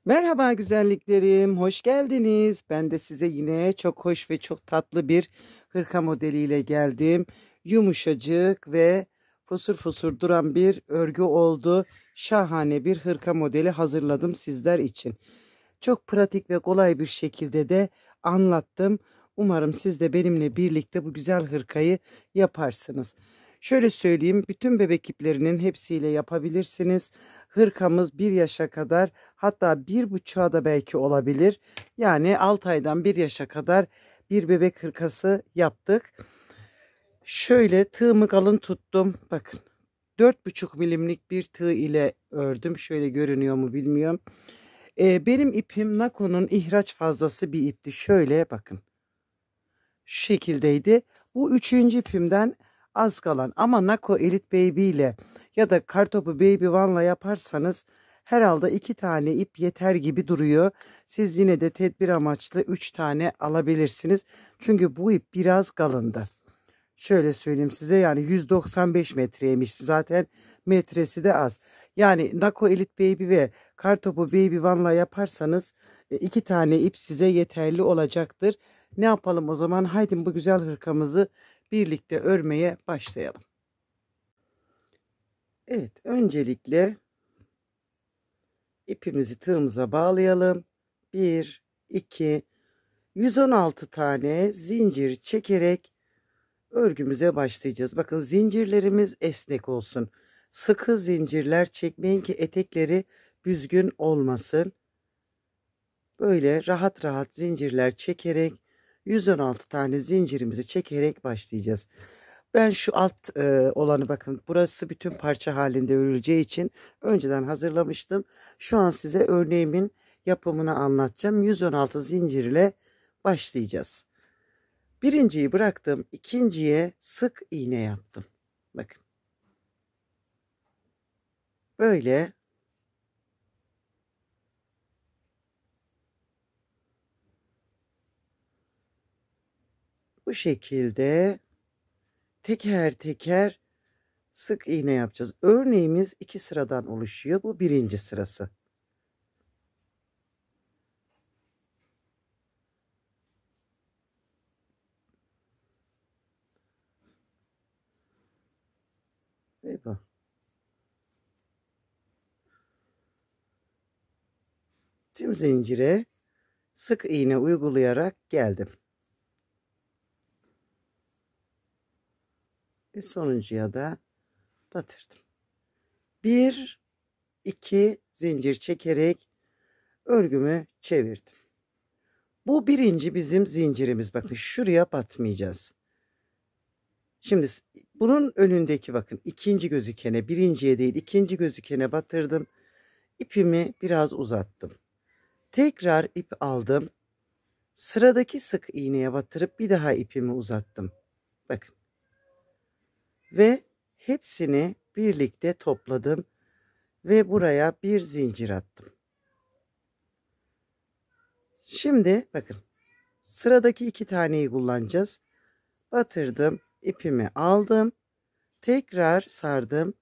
Merhaba güzelliklerim, hoş geldiniz. Ben de size yine çok hoş ve çok tatlı bir hırka modeliyle geldim. Yumuşacık ve fosur fosur duran bir örgü oldu. Şahane bir hırka modeli hazırladım sizler için. Çok pratik ve kolay bir şekilde de anlattım. Umarım siz de benimle birlikte bu güzel hırkayı yaparsınız. Şöyle söyleyeyim, bütün bebek iplerinin hepsiyle yapabilirsiniz. Hırkamız 1 yaşa kadar, hatta 1,5'a da belki olabilir. Yani 6 aydan 1 yaşa kadar bir bebek hırkası yaptık. Şöyle tığımı kalın tuttum. Bakın, 4,5 milimlik bir tığ ile ördüm. Şöyle görünüyor mu bilmiyorum. Benim ipim Nako'nun ihraç fazlası bir ipti. Şöyle bakın. Şu şekildeydi. Bu üçüncü ipimden az kalan, ama Nako Elite Baby ile ya da Kartopu Baby One'la yaparsanız herhalde 2 tane ip yeter gibi duruyor. Siz yine de tedbir amaçlı 3 tane alabilirsiniz. Çünkü bu ip biraz kalındı. Şöyle söyleyeyim size, yani 195 metreymiş. Zaten metresi de az. Yani Nako Elite Baby ve Kartopu Baby One'la yaparsanız 2 tane ip size yeterli olacaktır. Ne yapalım o zaman? Haydi bu güzel hırkamızı birlikte örmeye başlayalım. Evet, öncelikle ipimizi tığımıza bağlayalım. 1, 2, 116 tane zincir çekerek örgümüze başlayacağız. Bakın, zincirlerimiz esnek olsun. Sıkı zincirler çekmeyin ki etekleri büzgün olmasın. Böyle rahat rahat zincirler çekerek 116 tane zincirimizi çekerek başlayacağız. Ben şu alt olanı, bakın burası bütün parça halinde örüleceği için önceden hazırlamıştım. Şu an size örneğimin yapımını anlatacağım. 116 zincir ile başlayacağız. Birinciyi bıraktım, ikinciye sık iğne yaptım. Bakın. Böyle bu şekilde teker teker sık iğne yapacağız. Örneğimiz 2 sıradan oluşuyor. Bu birinci sırası. Ve bu. Tüm zincire sık iğne uygulayarak geldim. Ve sonuncuya da batırdım. 1, 2 zincir çekerek örgümü çevirdim. Bu birinci bizim zincirimiz. Bakın, şuraya batmayacağız. Şimdi bunun önündeki, bakın, ikinci gözükene, birinciye değil ikinci gözükene batırdım. İpimi biraz uzattım. Tekrar ip aldım. Sıradaki sık iğneye batırıp bir daha ipimi uzattım. Bakın. Ve hepsini birlikte topladım ve buraya bir zincir attım. Şimdi bakın, sıradaki 2 taneyi kullanacağız. Batırdım, ipimi aldım, tekrar sardım,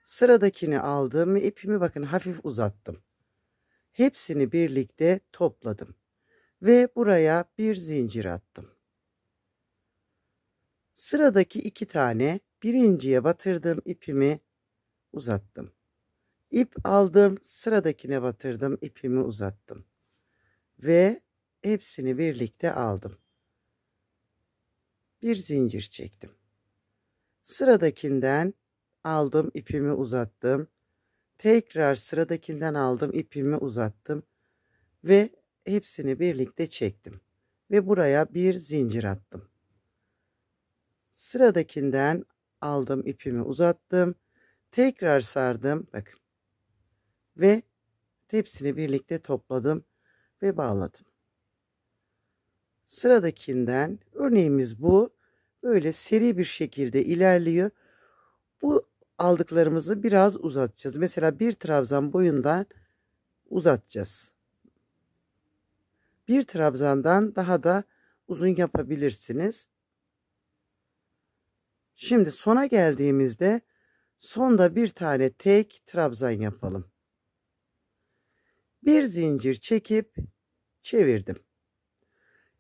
sıradakini aldım ve ipimi, bakın, hafif uzattım. Hepsini birlikte topladım ve buraya bir zincir attım. Sıradaki 2 tane, birinciye batırdım, ipimi uzattım. İp aldım, sıradakine batırdım, ipimi uzattım ve hepsini birlikte aldım. Bir zincir çektim. Sıradakinden aldım, ipimi uzattım. Tekrar sıradakinden aldım, ipimi uzattım ve hepsini birlikte çektim ve buraya bir zincir attım. Sıradakinden aldım, ipimi uzattım. Tekrar sardım, bakın, ve hepsini birlikte topladım ve bağladım. Sıradakinden, örneğimiz bu. Böyle seri bir şekilde ilerliyor. Bu aldıklarımızı biraz uzatacağız. Mesela bir trabzan boyundan uzatacağız. Bir trabzandan daha da uzun yapabilirsiniz. Şimdi sona geldiğimizde sonda bir tane tek trabzan yapalım. Bir zincir çekip çevirdim.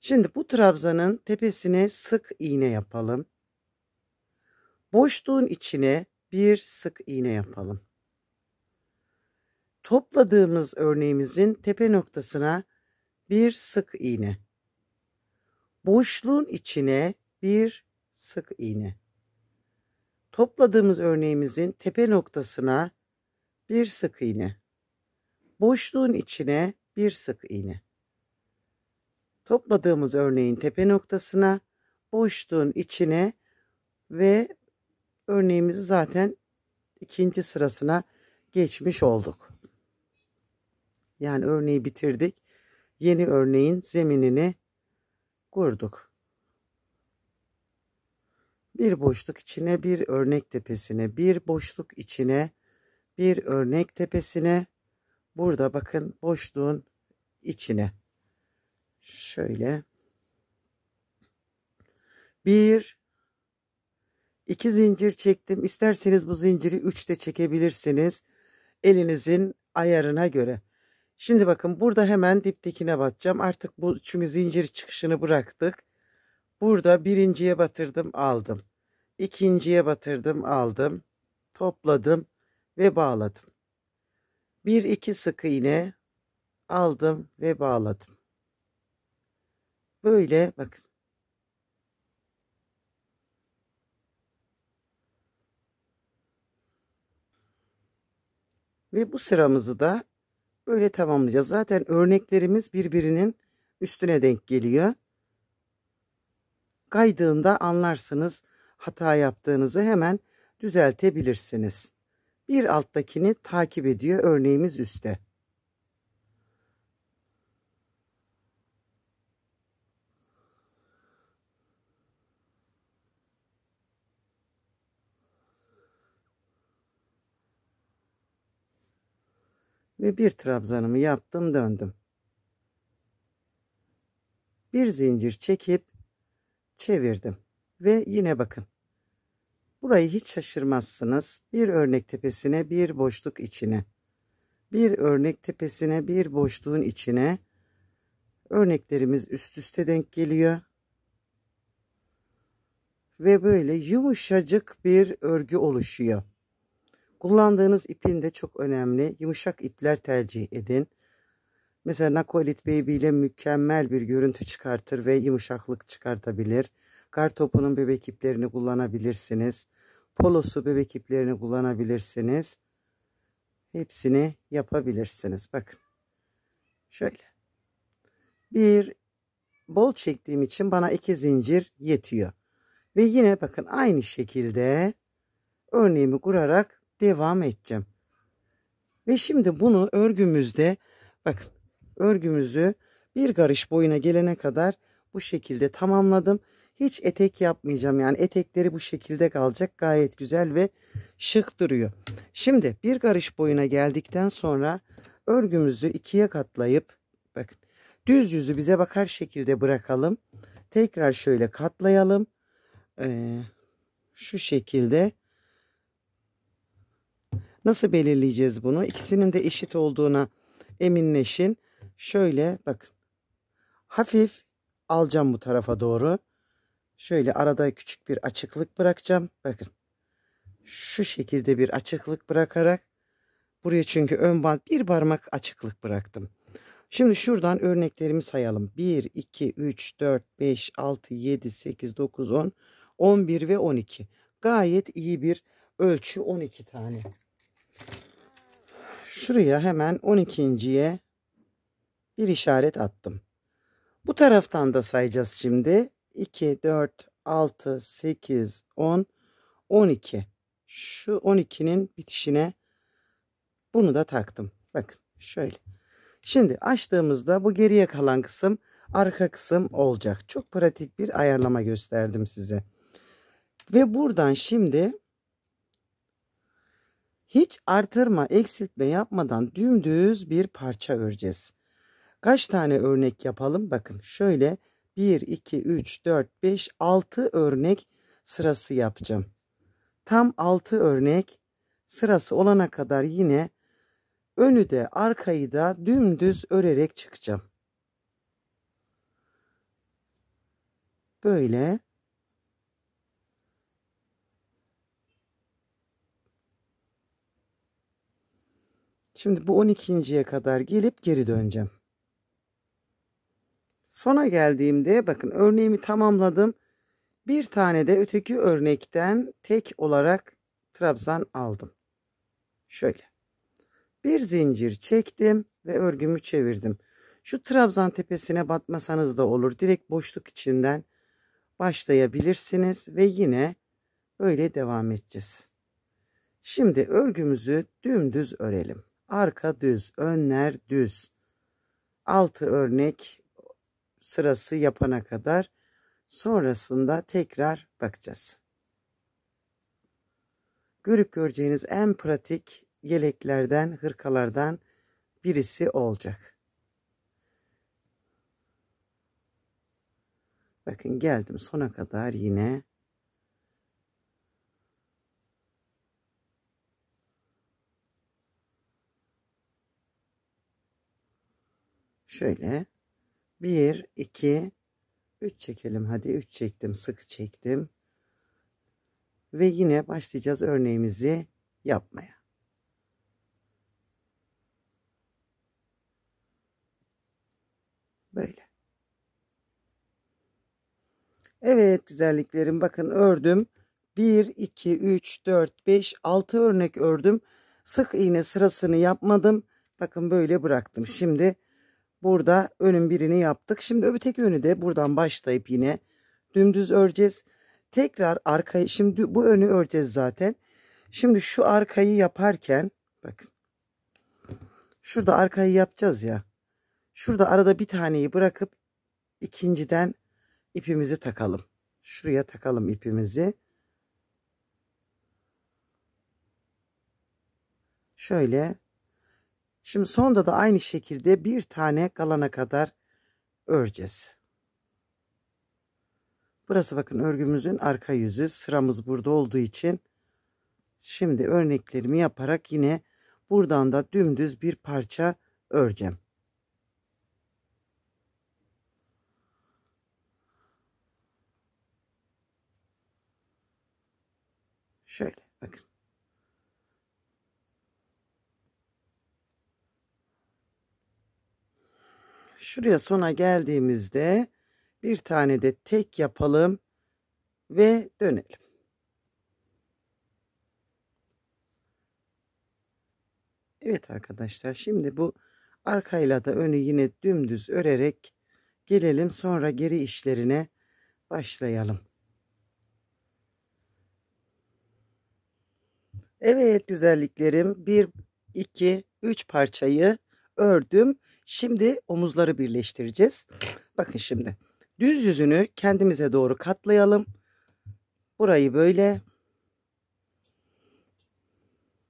Şimdi bu trabzanın tepesine sık iğne yapalım. Boşluğun içine bir sık iğne yapalım. Topladığımız örneğimizin tepe noktasına bir sık iğne. Boşluğun içine bir sık iğne. Topladığımız örneğimizin tepe noktasına bir sık iğne. Boşluğun içine bir sık iğne. Topladığımız örneğin tepe noktasına, boşluğun içine ve örneğimizi zaten ikinci sırasına geçmiş olduk. Yani örneği bitirdik. Yeni örneğin zeminini kurduk. Bir boşluk içine bir örnek tepesine, bir boşluk içine bir örnek tepesine, burada bakın boşluğun içine şöyle iki zincir çektim. İsterseniz bu zinciri 3 de çekebilirsiniz. Elinizin ayarına göre. Şimdi bakın burada hemen diptekine batacağım. Artık bu çünkü zincir çıkışını bıraktık. Burada birinciye batırdım, aldım. İkinciye batırdım, aldım. Topladım ve bağladım. 1-2 sık iğne aldım ve bağladım. Böyle bakın. Ve bu sıramızı da böyle tamamlayacağız. Zaten örneklerimiz birbirinin üstüne denk geliyor. Kaydığında anlarsınız, hata yaptığınızı hemen düzeltebilirsiniz. Bir alttakini takip ediyor, örneğimiz üstte. Ve bir trabzanımı yaptım, döndüm. Bir zincir çekip çevirdim. Ve yine bakın. Burayı hiç şaşırmazsınız. Bir örnek tepesine bir boşluk içine. Bir örnek tepesine bir boşluğun içine. Örneklerimiz üst üste denk geliyor. Ve böyle yumuşacık bir örgü oluşuyor. Kullandığınız ipin de çok önemli. Yumuşak ipler tercih edin. Mesela Nakolit Baby ile mükemmel bir görüntü çıkartır ve yumuşaklık çıkartabilir. Kartopu'nun bebek iplerini kullanabilirsiniz. Polosu bebek iplerini kullanabilirsiniz. Hepsini yapabilirsiniz. Bakın. Şöyle. Bir bol çektiğim için bana 2 zincir yetiyor. Ve yine bakın aynı şekilde örneğimi kurarak devam edeceğim. Ve şimdi bunu örgümüzde bakın örgümüzü bir karış boyuna gelene kadar bu şekilde tamamladım. Hiç etek yapmayacağım. Yani etekleri bu şekilde kalacak. Gayet güzel ve şık duruyor. Şimdi bir karış boyuna geldikten sonra örgümüzü ikiye katlayıp bakın düz yüzü bize bakar şekilde bırakalım. Tekrar şöyle katlayalım. Şu şekilde. Nasıl belirleyeceğiz bunu? İkisinin de eşit olduğuna eminleşin. Şöyle bakın. Hafif alacağım bu tarafa doğru. Şöyle arada küçük bir açıklık bırakacağım. Bakın. Şu şekilde bir açıklık bırakarak buraya çünkü ön bant bir parmak açıklık bıraktım. Şimdi şuradan örneklerimi sayalım. 1, 2, 3, 4, 5, 6, 7, 8, 9, 10, 11 ve 12. Gayet iyi bir ölçü 12 tane. Şuraya hemen 12.'ye bir işaret attım. Bu taraftan da sayacağız şimdi. 2, 4, 6, 8, 10, 12. Şu 12'nin bitişine bunu da taktım. Bakın şöyle. Şimdi açtığımızda bu geriye kalan kısım arka kısım olacak. Çok pratik bir ayarlama gösterdim size. Ve buradan şimdi hiç artırma, eksiltme yapmadan dümdüz bir parça öreceğiz. Kaç tane örnek yapalım? Bakın şöyle 1, 2, 3, 4, 5, 6 örnek sırası yapacağım. Tam 6 örnek sırası olana kadar yine Önü de arkayı da dümdüz örerek çıkacağım. Böyle. Şimdi bu 12.'ye kadar gelip geri döneceğim. Sona geldiğimde bakın örneğimi tamamladım. Bir tane de öteki örnekten tek olarak trabzan aldım. Şöyle. Bir zincir çektim ve örgümü çevirdim. Şu trabzan tepesine batmasanız da olur. Direkt boşluk içinden başlayabilirsiniz ve yine böyle devam edeceğiz. Şimdi örgümüzü dümdüz örelim. Arka düz, önler düz. 6 örnek sırası yapana kadar, sonrasında tekrar bakacağız. Görüp göreceğiniz en pratik yeleklerden, hırkalardan birisi olacak. Bakın geldim sona kadar yine. Şöyle 1, 2, 3 çekelim. Hadi 3 çektim, sık çektim. Ve yine başlayacağız örneğimizi yapmaya. Böyle. Evet güzelliklerim, bakın ördüm. 1, 2, 3, 4, 5, 6 örnek ördüm. Sık iğne sırasını yapmadım. Bakın böyle bıraktım. Şimdi burada önün birini yaptık. Şimdi öteki önü de buradan başlayıp yine dümdüz öreceğiz. Tekrar arkayı, şimdi bu önü öreceğiz zaten. Şimdi şu arkayı yaparken bakın. Şurada arkayı yapacağız ya. Şurada arada bir taneyi bırakıp ikinciden ipimizi takalım. Şuraya takalım ipimizi. Şöyle. Şimdi sonda da aynı şekilde bir tane kalana kadar öreceğiz. Burası bakın örgümüzün arka yüzü. Sıramız burada olduğu için şimdi örneklerimi yaparak yine buradan da dümdüz bir parça öreceğim. Şöyle bakın. Şuraya sona geldiğimizde bir tane de tek yapalım ve dönelim. Evet arkadaşlar, şimdi bu arkayla da önü yine dümdüz örerek gelelim, sonra geri işlerine başlayalım. Evet güzelliklerim, 1, 2, 3 parçayı ördüm. Şimdi omuzları birleştireceğiz. Bakın şimdi düz yüzünü kendimize doğru katlayalım. Burayı böyle,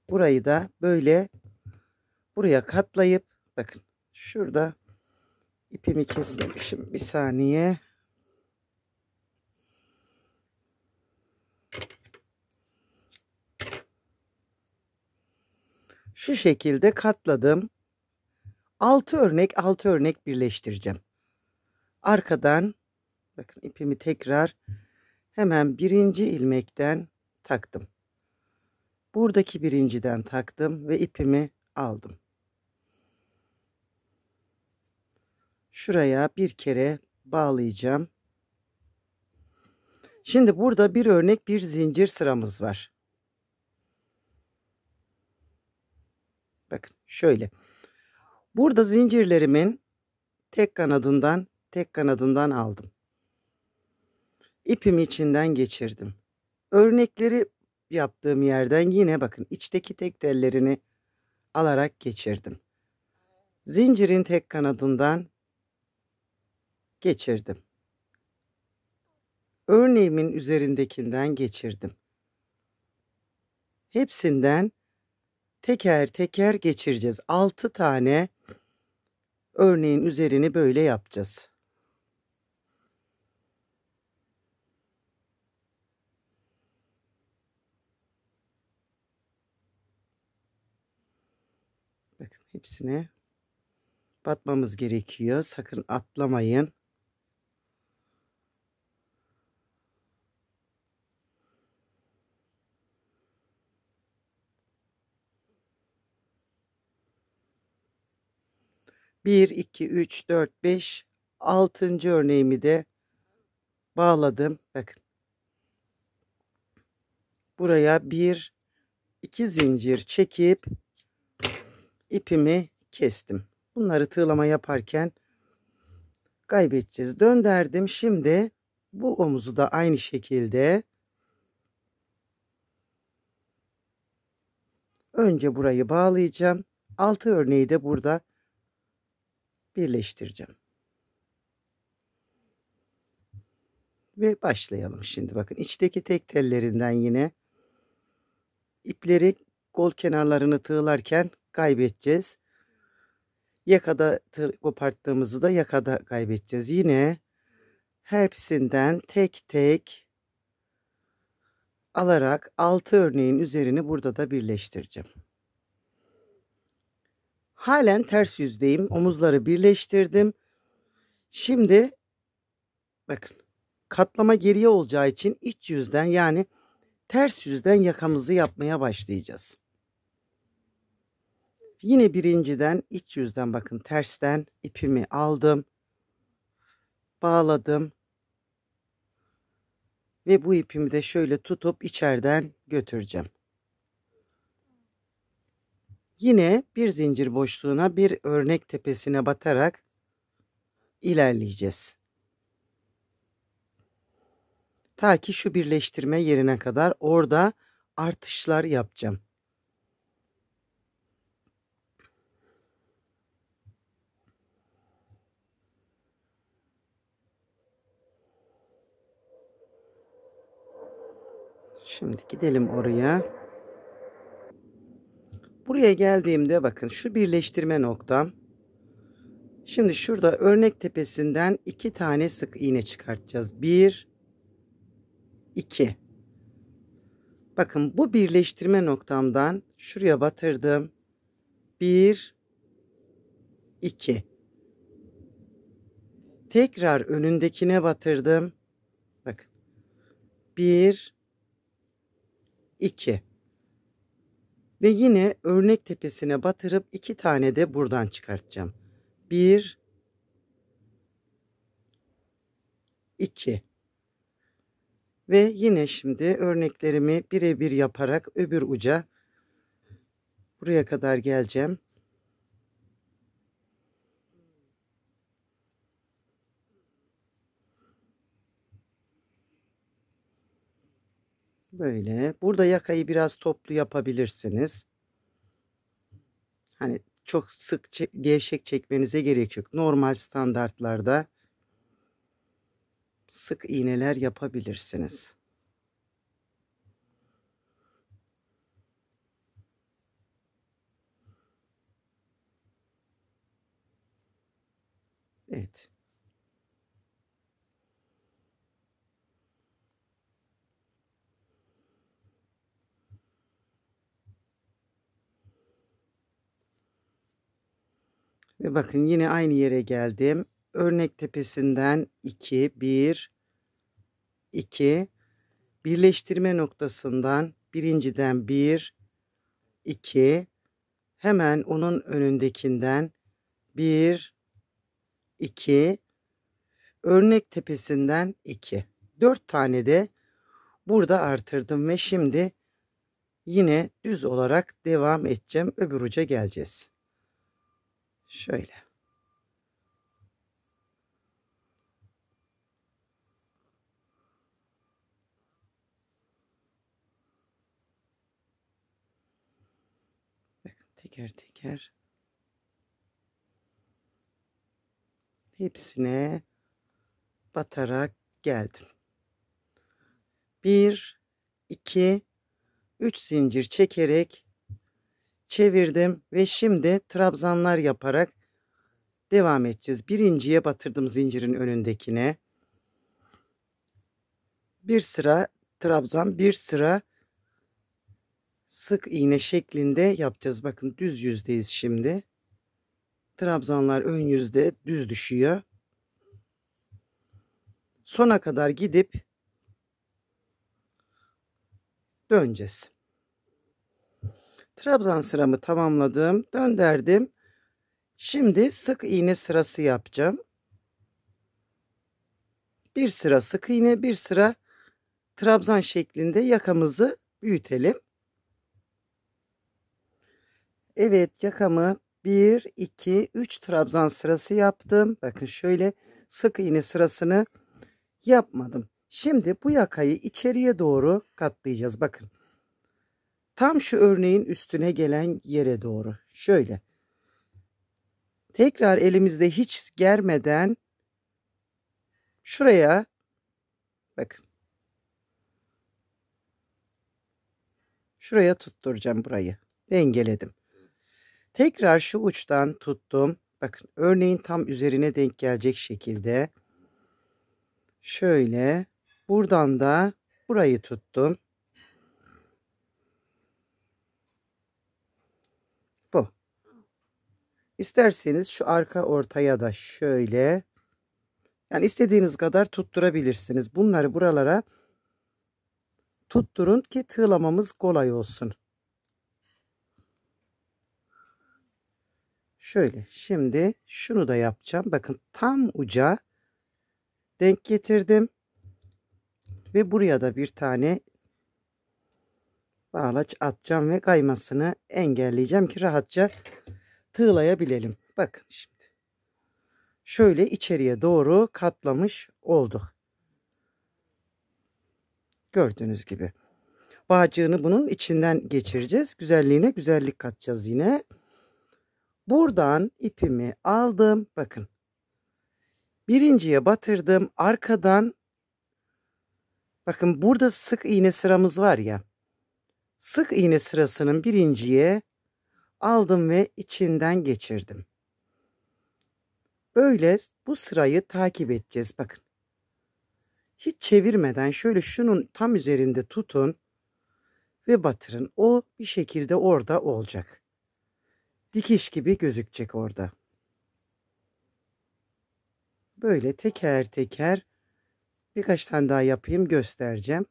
burayı da böyle buraya katlayıp, bakın şurada ipimi kesmemişim, bir saniye. Şu şekilde katladım. 6 örnek birleştireceğim. Arkadan bakın ipimi tekrar hemen birinci ilmekten taktım. Buradaki birinciden taktım ve ipimi aldım. Şuraya bir kere bağlayacağım. Şimdi burada bir örnek bir zincir sıramız var. Bakın şöyle. Burada zincirlerimin tek kanadından aldım. İpimi içinden geçirdim. Örnekleri yaptığım yerden yine bakın içteki tek tellerini alarak geçirdim. Zincirin tek kanadından geçirdim. Örneğimin üzerindekinden geçirdim. Hepsinden teker teker geçireceğiz. 6 tane örneğin üzerini böyle yapacağız. Bakın Hepsine batmamız gerekiyor. Sakın atlamayın. Bir, iki, üç, dört, beş, 6. örneğimi de bağladım. Bakın. Buraya bir, iki zincir çekip ipimi kestim. Bunları tığlama yaparken kaybedeceğiz. Döndürdüm. Şimdi bu omuzu da aynı şekilde önce burayı bağlayacağım. 6 örneği de burada birleştireceğim. Ve başlayalım şimdi. Bakın içteki tek tellerinden yine ipleri kol kenarlarını tığlarken kaybedeceğiz. Yakada koparttığımızı da yakada kaybedeceğiz. Yine hepsinden tek tek alarak 6 örneğin üzerini burada da birleştireceğim. Halen ters yüzdeyim. Omuzları birleştirdim. Şimdi bakın katlama geriye olacağı için iç yüzden yani ters yüzden yakamızı yapmaya başlayacağız. Yine birinciden iç yüzden bakın tersten ipimi aldım. Bağladım. Ve bu ipimi de şöyle tutup içeriden götüreceğim. Yine bir zincir boşluğuna bir örnek tepesine batarak ilerleyeceğiz. Ta ki şu birleştirme yerine kadar orada artışlar yapacağım. Şimdi gidelim oraya. Buraya geldiğimde bakın şu birleştirme noktam. Şimdi şurada örnek tepesinden 2 tane sık iğne çıkartacağız. 1, 2. Bakın bu birleştirme noktamdan şuraya batırdım. 1, 2. Tekrar önündekine batırdım. Bakın. 1, 2. Ve yine örnek tepesine batırıp 2 tane de buradan çıkartacağım. 1, 2. Ve yine şimdi örneklerimi birebir yaparak öbür uca buraya kadar geleceğim. Böyle. Burada yakayı biraz toplu yapabilirsiniz. Hani çok sık gevşek çekmenize gerek yok. Normal standartlarda sık iğneler yapabilirsiniz. Evet. Ve bakın yine aynı yere geldim. Örnek tepesinden 2, 1, 2. Birleştirme noktasından birinciden 1, 2. Hemen onun önündekinden 1, 2. Örnek tepesinden 2. 4 tane de burada artırdım ve şimdi yine düz olarak devam edeceğim. Öbür uca geleceğiz. Şöyle. Bakın teker teker hepsine batarak geldim. 1, 2, 3 zincir çekerek çevirdim ve şimdi trabzanlar yaparak devam edeceğiz. Birinciye batırdım zincirin önündekine. Bir sıra trabzan, bir sıra sık iğne şeklinde yapacağız. Bakın düz yüzdeyiz şimdi. Trabzanlar ön yüzde düz düşüyor. Sona kadar gidip döneceğiz. Trabzan sıramı tamamladım. Döndürdüm. Şimdi sık iğne sırası yapacağım. Bir sıra sık iğne, bir sıra trabzan şeklinde yakamızı büyütelim. Evet, yakamı 1, 2, 3 trabzan sırası yaptım. Bakın şöyle sık iğne sırasını yapmadım. Şimdi bu yakayı içeriye doğru katlayacağız. Bakın. Tam şu örneğin üstüne gelen yere doğru. Şöyle. Tekrar elimizde hiç germeden şuraya bakın. Şuraya tutturacağım burayı. Dengeledim. Tekrar şu uçtan tuttum. Bakın örneğin tam üzerine denk gelecek şekilde. Şöyle. Buradan da burayı tuttum. Bu. İsterseniz şu arka ortaya da şöyle. Yani istediğiniz kadar tutturabilirsiniz. Bunları buralara tutturun ki tığlamamız kolay olsun. Şöyle şimdi şunu da yapacağım. Bakın tam uca denk getirdim. Ve buraya da bir tane bağlaç atacağım ve kaymasını engelleyeceğim ki rahatça tığlayabilelim. Bakın şimdi. Şöyle içeriye doğru katlamış olduk. Gördüğünüz gibi. Bağcığını bunun içinden geçireceğiz. Güzelliğine güzellik katacağız yine. Buradan ipimi aldım. Bakın. Birinciye batırdım. Arkadan bakın burada sık iğne sıramız var ya. Sık iğne sırasının birinciye aldım ve içinden geçirdim. Böyle bu sırayı takip edeceğiz. Bakın. Hiç çevirmeden şöyle şunun tam üzerinde tutun ve batırın. O bir şekilde orada olacak. Dikiş gibi gözükecek orada. Böyle teker teker birkaç tane daha yapayım, göstereceğim.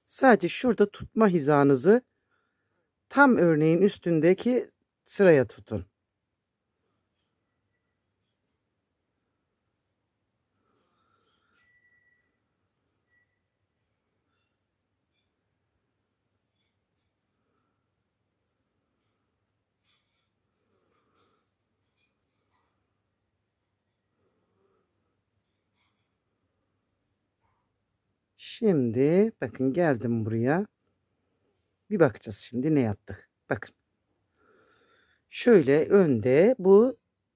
Sadece şurada tutma hizanızı tam örneğin üstündeki sıraya tutun. Şimdi bakın geldim buraya. Bir bakacağız şimdi ne yaptık. Bakın. Şöyle önde bu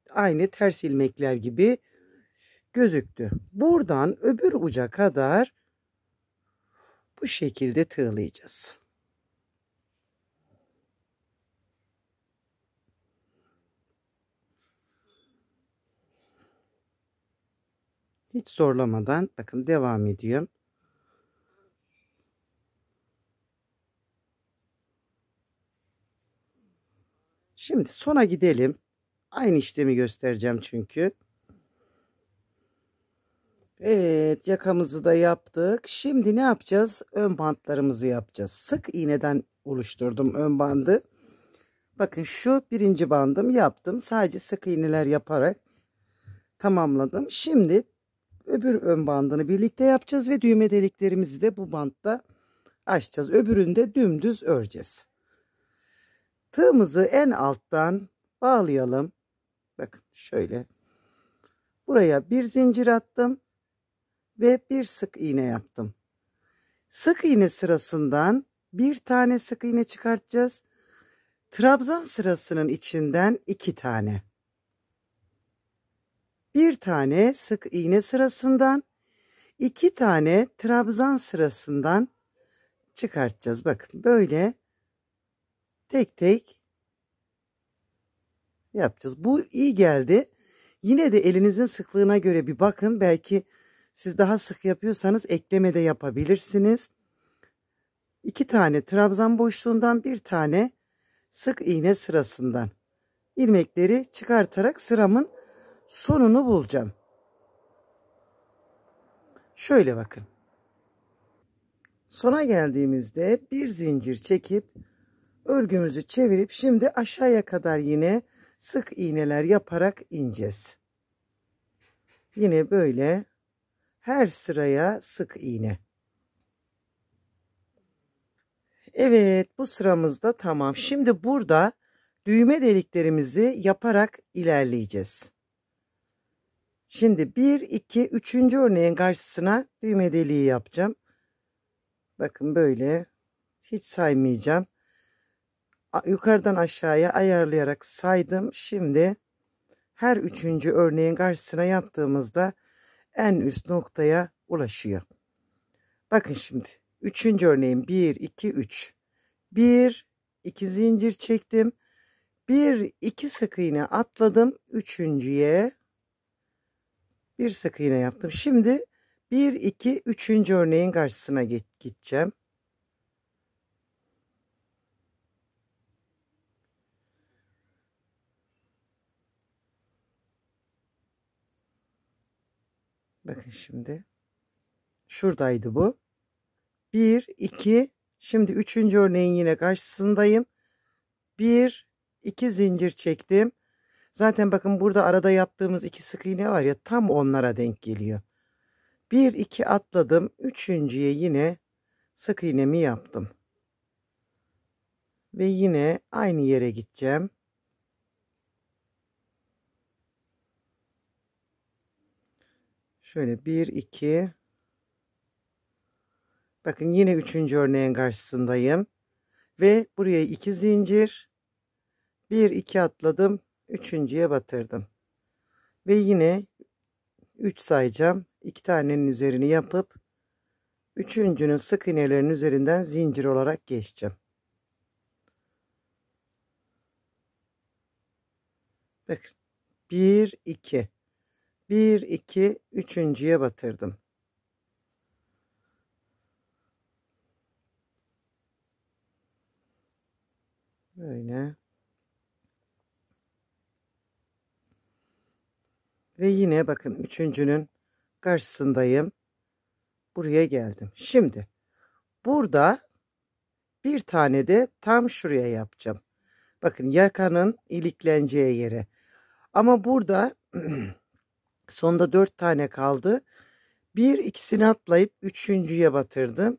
aynı ters ilmekler gibi gözüktü. Buradan öbür uca kadar bu şekilde tığlayacağız. Hiç zorlamadan bakın devam ediyorum. Şimdi sona gidelim. Aynı işlemi göstereceğim çünkü. Evet, yakamızı da yaptık. Şimdi ne yapacağız? Ön bantlarımızı yapacağız. Sık iğneden oluşturdum ön bandı. Bakın şu birinci bandım yaptım. Sadece sık iğneler yaparak tamamladım. Şimdi öbür ön bandını birlikte yapacağız ve düğme deliklerimizi de bu bantta açacağız. Öbürünü de dümdüz öreceğiz. Tığımızı en alttan bağlayalım. Bakın şöyle. Buraya bir zincir attım ve bir sık iğne yaptım. Sık iğne sırasından bir tane sık iğne çıkartacağız. Trabzan sırasının içinden 2 tane. Bir tane sık iğne sırasından 2 tane trabzan sırasından çıkartacağız. Bakın böyle tek tek yapacağız. Bu iyi geldi. Yine de elinizin sıklığına göre bir bakın. Belki siz daha sık yapıyorsanız ekleme de yapabilirsiniz. 2 tane trabzan boşluğundan bir tane sık iğne sırasından ilmekleri çıkartarak sıramın sonunu bulacağım. Şöyle bakın. Sona geldiğimizde bir zincir çekip örgümüzü çevirip şimdi aşağıya kadar yine sık iğneler yaparak ineceğiz. Yine böyle her sıraya sık iğne. Evet, bu sıramız da tamam. Şimdi burada düğme deliklerimizi yaparak ilerleyeceğiz. Şimdi 1 2 3. örneğin karşısına düğme deliği yapacağım. Bakın böyle hiç saymayacağım. Yukarıdan aşağıya ayarlayarak saydım. Şimdi her 3. örneğin karşısına yaptığımızda en üst noktaya ulaşıyor. Bakın şimdi 3. örneğin 1 2 3. 1 2 zincir çektim. 1 2 sık iğne atladım. Üçüncüye bir sık iğne yaptım. Şimdi 1 2 3. örneğin karşısına gideceğim. Bakın şimdi. Şuradaydı bu. 1 2 şimdi 3. örneğin yine karşısındayım. 1 2 zincir çektim. Zaten bakın burada arada yaptığımız 2 sık iğne var ya, tam onlara denk geliyor. 1 2 atladım. Üçüncüye yine sık iğnemi yaptım. Ve yine aynı yere gideceğim. Şöyle 1 2. Bakın yine 3. örneğin karşısındayım. Ve buraya 2 zincir. 1 2 atladım. Üçüncüye batırdım. Ve yine 3 sayacağım. 2 tanenin üzerini yapıp üçüncünün sık iğnelerinin üzerinden zincir olarak geçeceğim. Bakın 1 2 1 2 üçüncüye batırdım. Böyle. Ve yine bakın üçüncünün karşısındayım. Buraya geldim. Şimdi burada bir tane de tam şuraya yapacağım. Bakın yakanın ilikleneceği yere. Ama burada sonda 4 tane kaldı. Bir ikisini atlayıp üçüncüye batırdım.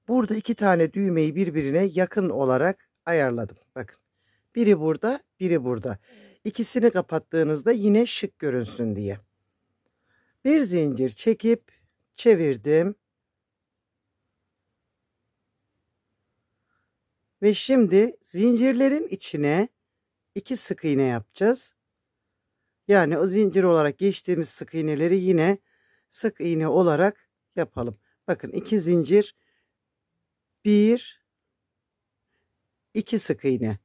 Burada 2 tane düğmeyi birbirine yakın olarak ayarladım. Bakın. Biri burada, biri burada. İkisini kapattığınızda yine şık görünsün diye. Bir zincir çekip çevirdim. Ve şimdi zincirlerin içine 2 sık iğne yapacağız. Yani o zincir olarak geçtiğimiz sık iğneleri yine sık iğne olarak yapalım. Bakın 2 zincir, 1 2 sık iğne.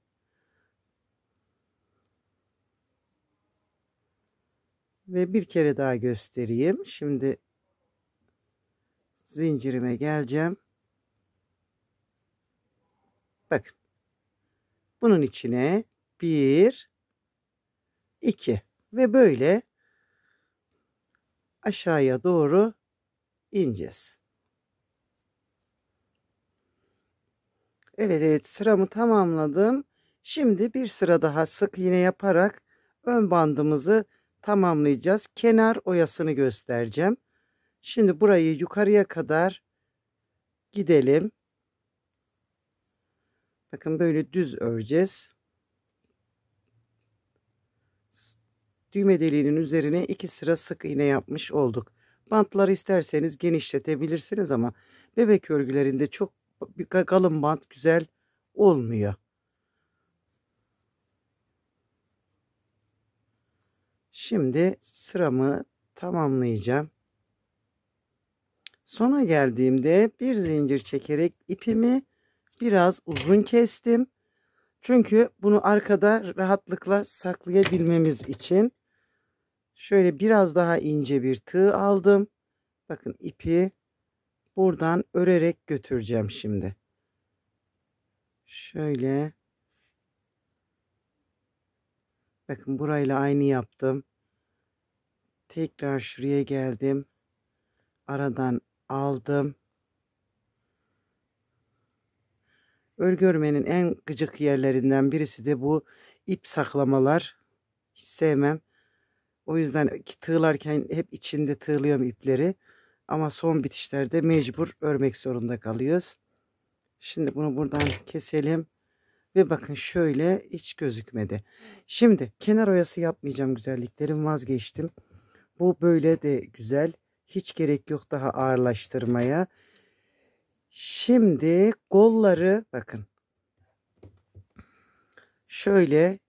Ve bir kere daha göstereyim. Şimdi zincirime geleceğim. Bakın. Bunun içine 1 2 ve böyle aşağıya doğru ineceğiz. Evet, evet, sıramı tamamladım. Şimdi bir sıra daha sık iğne yaparak ön bandımızı tamamlayacağız. Kenar oyasını göstereceğim. Şimdi burayı yukarıya kadar gidelim. Bakın böyle düz öreceğiz. Düğme deliğinin üzerine 2 sıra sık iğne yapmış olduk. Bantları isterseniz genişletebilirsiniz ama bebek örgülerinde çok kalın bant güzel olmuyor. Şimdi sıramı tamamlayacağım. Sona geldiğimde bir zincir çekerek ipimi biraz uzun kestim. Çünkü bunu arkada rahatlıkla saklayabilmemiz için şöyle biraz daha ince bir tığ aldım. Bakın ipi buradan örerek götüreceğim şimdi. Şöyle Bakın burayla aynı yaptım. Tekrar şuraya geldim. Aradan aldım. Örgü örmenin en gıcık yerlerinden birisi de bu ip saklamalar. Hiç sevmem. O yüzden tığlarken hep içinde tığlıyorum ipleri. Ama son bitişlerde mecbur örmek zorunda kalıyoruz. Şimdi bunu buradan keselim. Ve bakın şöyle hiç gözükmedi. Şimdi kenar oyası yapmayacağım güzelliklerim, vazgeçtim. Bu böyle de güzel. Hiç gerek yok daha ağırlaştırmaya. Şimdi kolları bakın. Şöyle,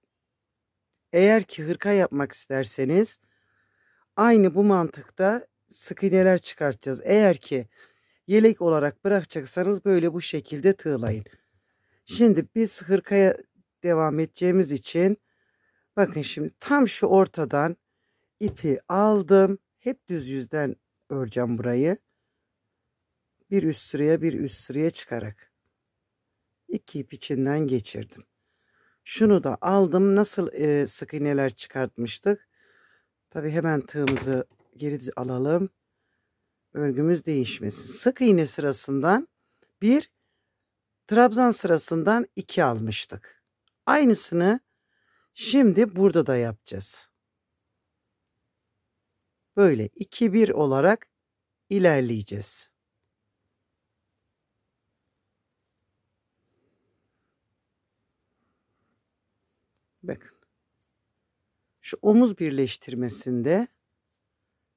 eğer ki hırka yapmak isterseniz aynı bu mantıkta sık iğneler çıkartacağız. Eğer ki yelek olarak bırakacaksanız böyle bu şekilde tığlayın. Şimdi biz hırkaya devam edeceğimiz için bakın şimdi tam şu ortadan ipi aldım. Hep düz yüzden öreceğim burayı. Bir üst sıraya bir üst sıraya çıkarak. İki ip içinden geçirdim. Şunu da aldım. Nasıl sık iğneler çıkartmıştık. Tabi hemen tığımızı geri alalım. Örgümüz değişmesin. Sık iğne sırasından bir, trabzan sırasından 2 almıştık. Aynısını şimdi burada da yapacağız. Böyle 2-1 olarak ilerleyeceğiz. Bakın. Şu omuz birleştirmesinde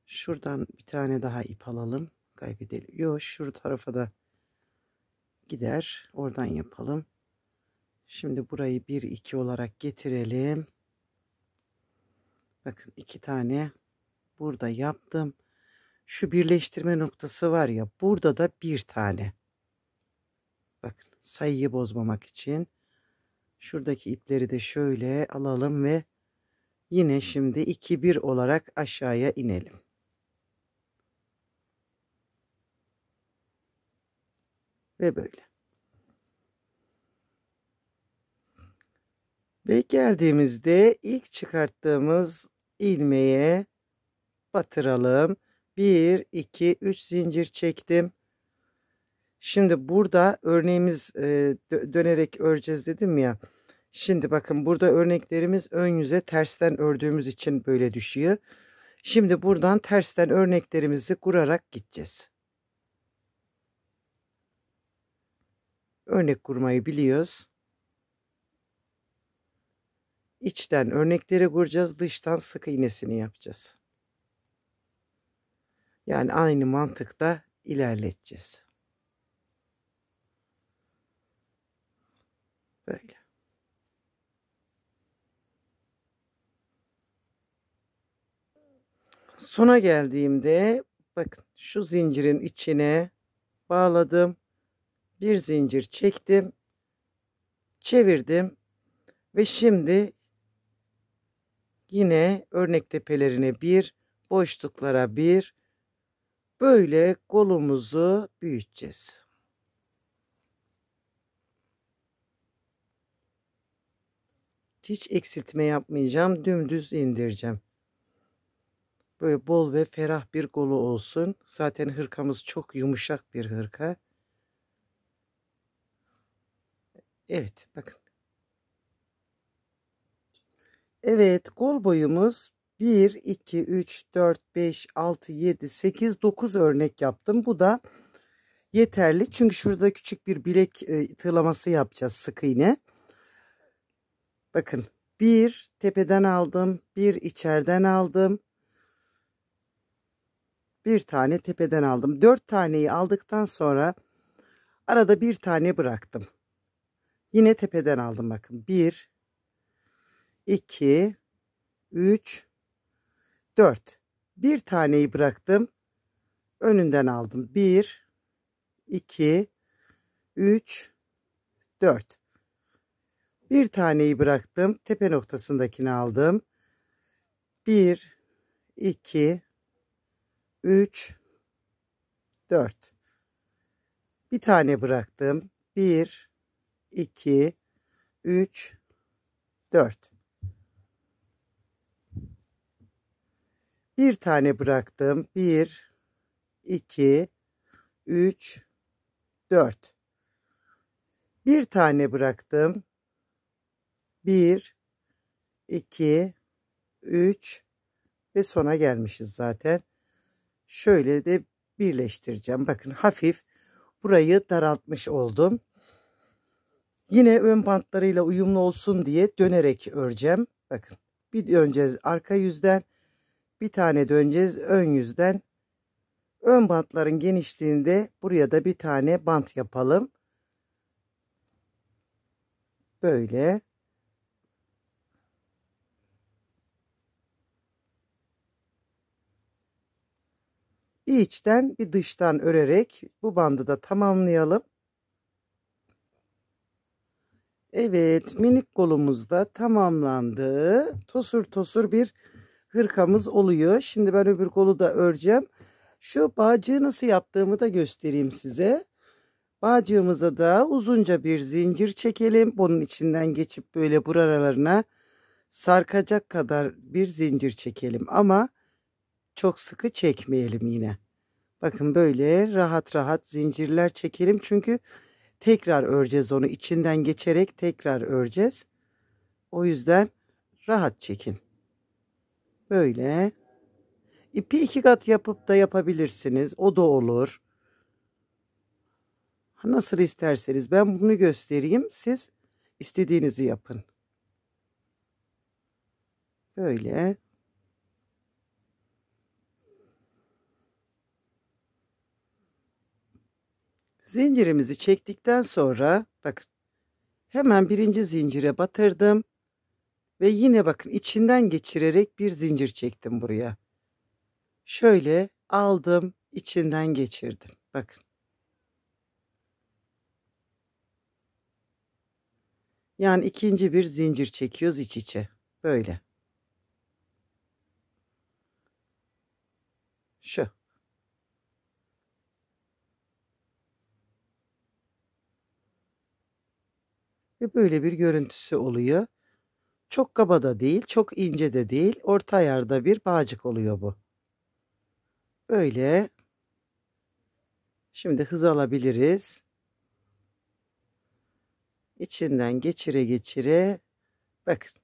şuradan bir tane daha ip alalım. Kaybedelim. Yok, şu tarafa da gider. Oradan yapalım. Şimdi burayı 1-2 olarak getirelim. Bakın 2 tane burada yaptım. Şu birleştirme noktası var ya, burada da 1 tane. Bakın sayıyı bozmamak için şuradaki ipleri de şöyle alalım ve yine şimdi 2-1 olarak aşağıya inelim. Ve böyle. Ve geldiğimizde ilk çıkarttığımız ilmeğe batıralım. 1, 2, 3 zincir çektim. Şimdi burada örneğimiz dönerek öreceğiz dedim ya. Şimdi bakın burada örneklerimiz ön yüze tersten ördüğümüz için böyle düşüyor. Şimdi buradan tersten örneklerimizi kurarak gideceğiz. Örnek kurmayı biliyoruz. İçten örnekleri kuracağız, dıştan sık iğnesini yapacağız. Yani aynı mantıkta ilerleteceğiz. Böyle. Sona geldiğimde bakın şu zincirin içine bağladım. Bir zincir çektim. Çevirdim. Ve şimdi yine örnek tepelerine bir, boşluklara bir, böyle kolumuzu büyüteceğiz. Hiç eksiltme yapmayacağım. Dümdüz indireceğim. Böyle bol ve ferah bir kolu olsun. Zaten hırkamız çok yumuşak bir hırka. Evet, bakın. Evet, kol boyumuz 1, 2, 3, 4, 5, 6, 7, 8, 9 örnek yaptım. Bu da yeterli. Çünkü şurada küçük bir bilek tığlaması yapacağız sık iğne. Bakın, bir tepeden aldım, bir içeriden aldım. Bir tane tepeden aldım. 4 taneyi aldıktan sonra arada bir tane bıraktım. Yine tepeden aldım bakın. 1, 2, 3, 4. Bir taneyi bıraktım. Önünden aldım. 1, 2, 3, 4. Bir taneyi bıraktım. Tepe noktasındakini aldım. 1, 2, 3, 4. Bir tane bıraktım. 1, 2, 3, 4. Bir tane bıraktım. 1, 2, 3, 4. Bir tane bıraktım. 1, 2, 3 ve sona gelmişiz zaten. Şöyle de birleştireceğim. Bakın hafif burayı daraltmış oldum. Yine ön bantlarıyla uyumlu olsun diye dönerek öreceğim. Bakın bir döneceğiz arka yüzden, bir tane döneceğiz ön yüzden. Ön bantların genişliğinde buraya da bir tane bant yapalım. Böyle. Bir içten bir dıştan örerek bu bandı da tamamlayalım. Evet, minik kolumuz da tamamlandı. Tosur tosur bir hırkamız oluyor. Şimdi ben öbür kolu da öreceğim. Şu bağcığı nasıl yaptığımı da göstereyim size. Bağcığımıza da uzunca bir zincir çekelim. Bunun içinden geçip böyle buralarına sarkacak kadar bir zincir çekelim. Ama çok sıkı çekmeyelim yine. Bakın böyle rahat rahat zincirler çekelim. Çünkü tekrar öreceğiz onu. İçinden geçerek tekrar öreceğiz. O yüzden rahat çekin. Böyle. İpi 2 kat yapıp da yapabilirsiniz. O da olur. Nasıl isterseniz. Ben bunu göstereyim. Siz istediğinizi yapın. Böyle. Zincirimizi çektikten sonra bakın hemen birinci zincire batırdım. Ve yine bakın içinden geçirerek bir zincir çektim buraya. Şöyle aldım, içinden geçirdim. Bakın. Yani ikinci bir zincir çekiyoruz iç içe. Böyle. Şu. Ve böyle bir görüntüsü oluyor. Çok kaba da değil, çok ince de değil. Orta ayarda bir bağcık oluyor bu. Böyle. Şimdi hız alabiliriz. İçinden geçire geçire. Bakın.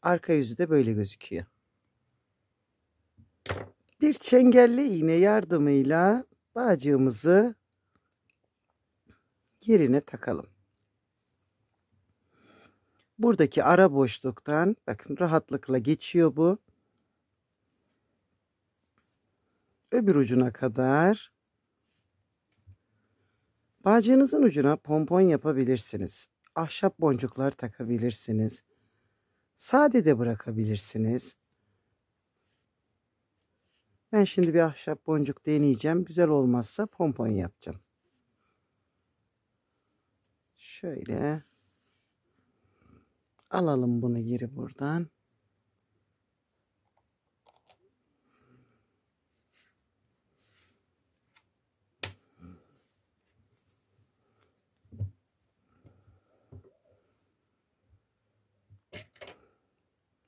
Arka yüzü de böyle gözüküyor. Bir çengelli iğne yardımıyla bağcığımızı yerine takalım. Buradaki ara boşluktan bakın rahatlıkla geçiyor bu. Öbür ucuna kadar. Bağcığınızın ucuna pompon yapabilirsiniz. Ahşap boncuklar takabilirsiniz. Sade de bırakabilirsiniz. Ben şimdi bir ahşap boncuk deneyeceğim. Güzel olmazsa pompon yapacağım. Şöyle. Alalım bunu geri buradan.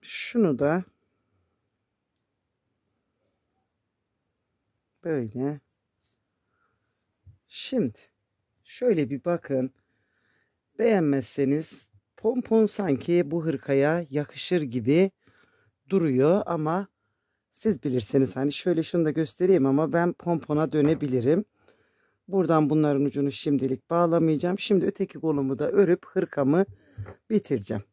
Şunu da böyle. Şimdi şöyle bir bakın. Beğenmezseniz pompon sanki bu hırkaya yakışır gibi duruyor ama siz bilirsiniz. Hani şöyle şunu da göstereyim ama ben pompona dönebilirim. Buradan bunların ucunu şimdilik bağlamayacağım. Şimdi öteki kolumu da örüp hırkamı bitireceğim.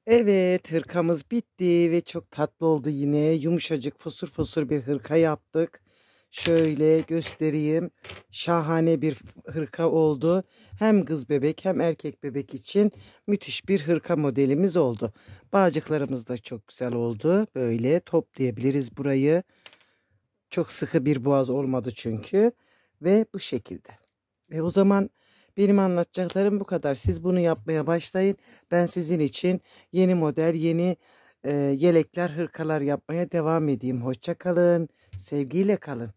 Evet, hırkamız bitti ve çok tatlı oldu yine. Yumuşacık fosur fosur bir hırka yaptık. Şöyle göstereyim. Şahane bir hırka oldu. Hem kız bebek hem erkek bebek için müthiş bir hırka modelimiz oldu. Bağcıklarımız da çok güzel oldu. Böyle toplayabiliriz burayı. Çok sıkı bir boğaz olmadı çünkü. Ve bu şekilde. O zaman benim anlatacaklarım bu kadar. Siz bunu yapmaya başlayın. Ben sizin için yeni model, yeni yelekler, hırkalar yapmaya devam edeyim. Hoşça kalın. Sevgiyle kalın.